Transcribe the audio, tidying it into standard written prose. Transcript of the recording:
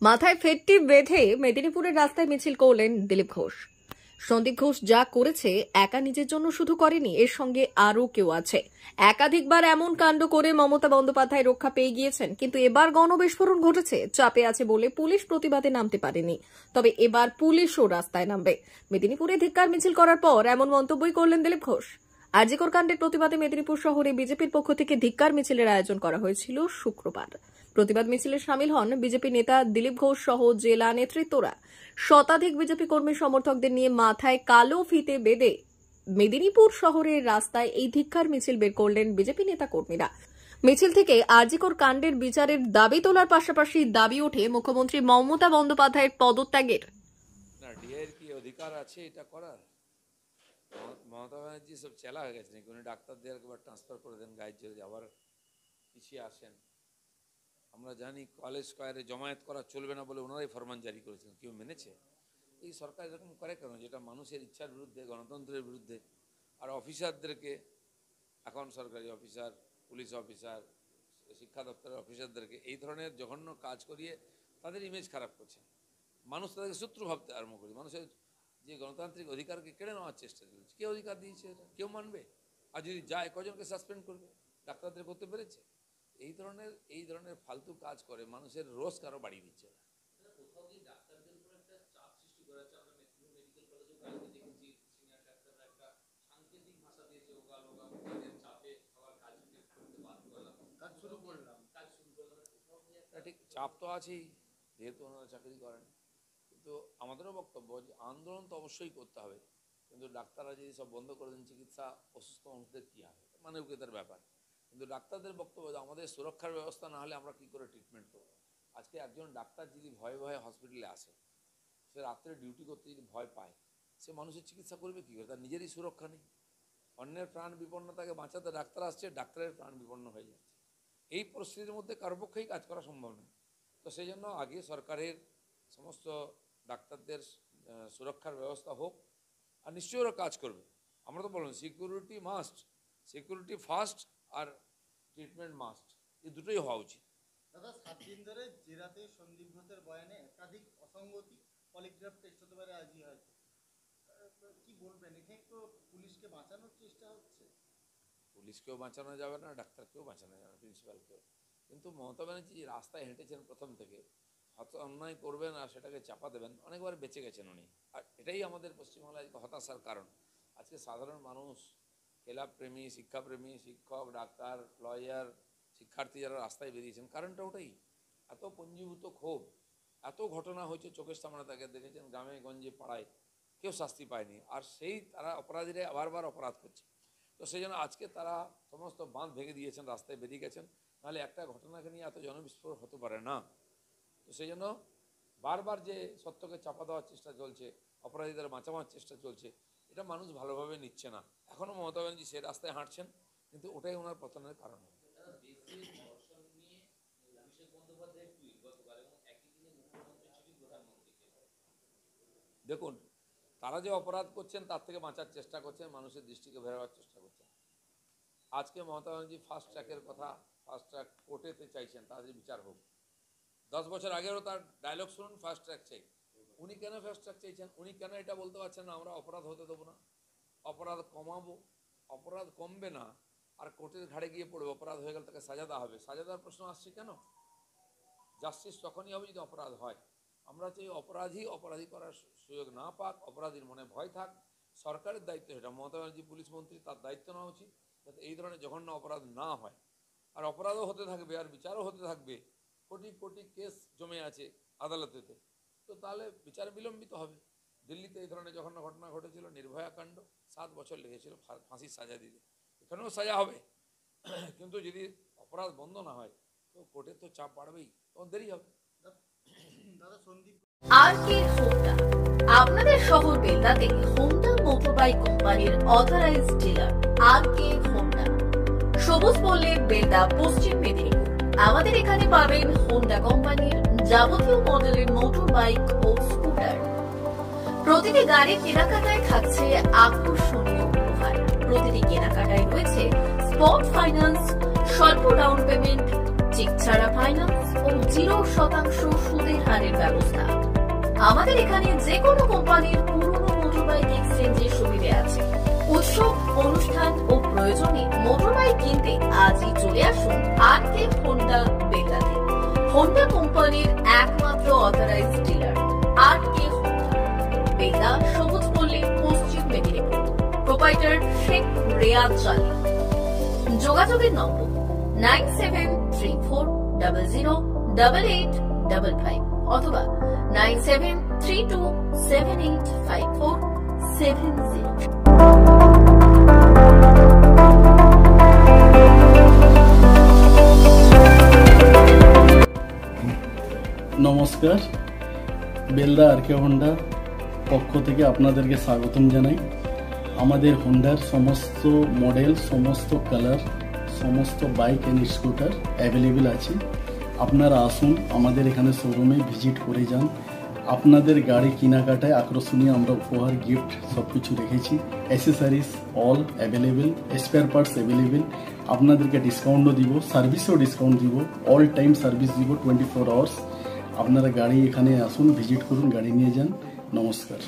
মাথায় ফেটটি বেঁধে মেদিনীপুরের রাস্তায় মিছিল করলেন দিলীপ ঘোষ। সন্দীপ ঘোষ যা করেছে একা নিজের জন্য শুধু করেনি, এর সঙ্গে আরও কেউ আছে। একাধিকবার এমন কাণ্ড করে মমতা বন্দ্যোপাধ্যায় রক্ষা পেয়ে গিয়েছেন, কিন্তু এবার গণবিস্ফোরণ ঘটেছে। চাপে আছে বলে পুলিশ প্রতিবাদে নামতে পারেনি, তবে এবার পুলিশও রাস্তায় নামবে। মেদিনীপুরে ধিক্কার মিছিল করার পর এমন মন্তব্যই করলেন দিলীপ ঘোষ। আরজিকর কাণ্ডের প্রতিবাদে মেদিনীপুর শহরে বিজেপির পক্ষ থেকে ধিক্কার মিছিলের আয়োজন করা হয়েছিল শুক্রবার। প্রতিবাদ মিছিলে শামিল হন বিজেপি নেতা দিলীপ ঘোষ সহ জেলা নেতৃত্বরা। শতাধিক বিজেপি কর্মী সমর্থকদের নিয়ে মাথায় কালো ফিতে বেঁধে মেদিনীপুর শহরের রাস্তায় এই ধিক্কার মিছিল বের করলেন বিজেপি নেতা কর্মীরা। মিছিল থেকে আরজিকর কাণ্ডের বিচারের দাবি তোলার পাশাপাশি দাবি ওঠে মুখ্যমন্ত্রী মমতা বন্দ্যোপাধ্যায়ের পদত্যাগের। অধিকার আছে এটা করার। মমতা ব্যানার্জি সব চেলা হয়ে গেছে নাকি? উনি ডাক্তারদের একবার ট্রান্সফার করে দেন, গাইড যদি আবার পিছিয়ে আসেন। আমরা জানি কলেজ স্কোয়ারে জমায়েত করা চলবে না বলে ওনারাই ফরমান জারি করেছেন, কেউ মেনেছে? এই সরকার এরকম করে কেন, যেটা মানুষের ইচ্ছার বিরুদ্ধে, গণতন্ত্রের বিরুদ্ধে? আর অফিসারদেরকে, এখন সরকারি অফিসার, পুলিশ অফিসার, শিক্ষা দপ্তরের অফিসারদেরকে এই ধরনের জঘন্য কাজ করিয়ে তাদের ইমেজ খারাপ করছে। মানুষ তাদেরকে শত্রু ভাবতে আরম্ভ করে। মানুষের যে গণতান্ত্রিক অধিকারকে কেড়ে নেওয়ার চেষ্টা চলছে। কে অধিকার দিয়েছে এটা? কেউ মানবে? আর যদি যায়, কজনকে সাসপেন্ড করবে? ডাক্তারদের করতে পেরেছে? এই ধরনের ফালতু কাজ করে মানুষের রোজ কারো বাড়িয়ে দিচ্ছে। ঠিক চাপ তো আছেই, যেহেতু ওনারা চাকরি করেন। কিন্তু আমাদেরও বক্তব্য যে আন্দোলন তো অবশ্যই করতে হবে, কিন্তু ডাক্তাররা যদি সব বন্ধ করে দেন, চিকিৎসা অসুস্থ মানুষদের কী হবে? মানবিকতার ব্যাপার। কিন্তু ডাক্তারদের বক্তব্য আমাদের সুরক্ষার ব্যবস্থা না হলে আমরা কী করে ট্রিটমেন্ট করবো? আজকে একজন ডাক্তার যদি ভয়ে ভয়ে হসপিটালে আসে, সে রাত্রে ডিউটি করতে যদি ভয় পায়, সে মানুষের চিকিৎসা করবে কী করে? তার নিজেরই সুরক্ষা নেই। অন্যের প্রাণ বিপন্নতাকে বাঁচাতে ডাক্তার আসছে, ডাক্তারের প্রাণ বিপন্ন হয়ে যাচ্ছে। এই পরিস্থিতির মধ্যে কারো পক্ষেই কাজ করা সম্ভব নয়। তো সেই জন্য আগে সরকারের সমস্ত ডাক্তারদের সুরক্ষার ব্যবস্থা হোক, আর নিশ্চয়ই ওরা কাজ করবে। আমরা তো বললাম সিকিউরিটি মাস্ট, সিকিউরিটি ফার্স্ট, আর ট্রিটমেন্ট মাস্ট, এই দুটোই হওয়া উচিত। দাদা, 7 দিন ধরে জেরাতে সন্দীপ ঘোষের বয়ানে একাধিক অসঙ্গতি, পলিগ্রাফ টেস্ট হতে পারে আজই হয়তো, কি বলবেন? এখানে তো পুলিশকে বাঁচানোর চেষ্টা হচ্ছে। পুলিশকেও বাঁচানো যাবে না, ডাক্তারকেও বাঁচানো যাবে না, প্রিন্সিপালকেও। কিন্তু মমতা ব্যানার্জি রাস্তায় হেঁটেছেন প্রথম থেকে, হয়তো অন্যায় করবেন আর সেটাকে চাপা দেবেন, অনেকবার বেঁচে গেছেন উনি। আর এটাই আমাদের পশ্চিমবাংলায় হতাশার কারণ। আজকে সাধারণ মানুষ, খেলাপ্রেমী, শিক্ষাপ্রেমী, শিক্ষক, ডাক্তার, লয়ার, শিক্ষার্থী যারা রাস্তায় বেরিয়েছেন, কারণটা ওটাই। এত পঞ্জীভূত ক্ষোভ, এত ঘটনা হয়েছে চোখের সামনে, তাকে দেখেছেন গ্রামে গঞ্জে পাড়ায়, কেউ শাস্তি পায়নি। আর সেই তারা অপরাধীরা বারবার অপরাধ করছে। তো সেই জন্য আজকে তারা সমস্ত বাঁধ ভেঙে দিয়েছেন, রাস্তায় বেরিয়ে গেছেন। নাহলে একটা ঘটনাকে নিয়ে এত জনবিস্ফোরণ হতে পারে না। তো সেই জন্য বারবার যে সত্যকে চাপা দেওয়ার চেষ্টা চলছে, অপরাধীদের বাঁচানোর চেষ্টা চলছে, এটা মানুষ ভালোভাবে নিচ্ছে না। এখনও মমতা ব্যানার্জি সে রাস্তায় হাঁটছেন, কিন্তু ওটাই ওনার পতনের কারণ। দেখুন, তারা যে অপরাধ করছেন তার থেকে বাঁচার চেষ্টা করছেন, মানুষের দৃষ্টিকে বেরোবার চেষ্টা করছেন। আজকে মমতা ব্যানার্জি ফাস্ট ট্র্যাকের কথা, ফাস্ট ট্র্যাক কোর্টেতে চাইছেন, তাদের বিচার হোক। 10 বছর আগেরও তার ডায়লগ শুনুন, ফাস্ট ট্র্যাক চাই। উনি কেন ফাস্ট ট্র্যাক চাইছেন? উনি কেন এটা বলতে পারছেন না আমরা অপরাধ হতে দেবো না, অপরাধ কমাবো? অপরাধ কমবে না, আর কোর্টের ঘাড়ে গিয়ে পড়বে। অপরাধ হয়ে গেলে তাকে সাজা দেওয়া হবে। সাজা দেওয়ার প্রশ্ন আসছে কেন? জাস্টিস তখনই হবে যদি অপরাধ হয়। আমরা চাই অপরাধী করার সুযোগ না পাক, অপরাধীর মনে ভয় থাক। সরকারের দায়িত্ব এটা, মমতা ব্যানার্জি পুলিশ মন্ত্রী, তার দায়িত্ব নেওয়া উচিত যাতে এই ধরনের জঘন্য অপরাধ না হয়। আর অপরাধও হতে থাকবে, আর বিচারও হতে থাকবে। কোটি কোটি কেস জমে আছে আদালতেতে, তো তাহলে বিচার বিলম্বিত হবে। দিল্লিতে এই ধরনের জঘন্য ঘটনা ঘটেছিল, নির্ভয়া কাণ্ড, 7 বছর লেগেছিল ফাঁসির সাজা দিতে। এখানেও সাজা হবে, কিন্তু যদি অপরাধ বন্ধ না হয় তো কোর্টের তো চাপ বাড়বেই, তখন দেরি হবে। দাদা, সন্দীপ আরকে হোন্ডা আপনাদের শহর বেলদাতে হোন্ডা মোটরবাইক কোম্পানির অথরাইজড ডিলার আরকে হোন্ডা, সবুজ পল্লী, বেলদা, পশ্চিম মেদিনীপুর। আমাদের এখানে পাবেন হোন্ডা কোম্পানির যাবতীয় মডেলের মোটর বাইক ও স্কুটার। প্রতিটি গাড়ির কেনাকাটায় থাকছে আকর্ষণীয় উপহার। প্রতিটি কেনাকাটায় রয়েছে স্পট ফাইন্যান্স, স্বল্প ডাউন পেমেন্ট, চেক ছাড়া ফাইন্যান্স ও 0% সুদের হারের ব্যবস্থা। আমাদের এখানে যে কোনো কোম্পানির পুরনো মোটরবাইক এক্সচেঞ্জের সুবিধা আছে। উৎসব, অনুষ্ঠান ও প্রয়োজনে মোটরবাইক কিনতে আজই চলে আসুন আরকে হোন্ডা বেতাতে। হোন্ডা কোম্পানির একমাত্র অথরাইজড ডিলার আরকে হোন্ডা, বেতা, সবুজপল্লী, পশ্চিম মেদিনীপুর। প্রোপাইটার শেখ রিয়াদ চালি। যোগাযোগের নম্বর 9734008855 অথবা 9732785470। নমস্কার, বেলদা আরকে হোন্ডা পক্ষ থেকে আপনাদেরকে স্বাগতম জানাই। আমাদের হোন্ডার সমস্ত মডেল, সমস্ত কালার, সমস্ত বাইক অ্যান্ড স্কুটার অ্যাভেলেবেল আছে। আপনারা আসুন, আমাদের এখানে শোরুমে ভিজিট করে যান। আপনাদের গাড়ি কেনাকাটায় আকর্ষণীয় আমরা উপহার, গিফট সব কিছু রেখেছি। Accessories all available, spare parts available. আপনাদেরকে ডিসকাউন্টও দিব, সার্ভিসেও ডিসকাউন্ট দিব, অল টাইম সার্ভিস দিব 24 আওয়ার্স। আপনারা গাড়ি এখানে আসুন, ভিজিট করুন, গাড়ি নিয়ে যান। নমস্কার।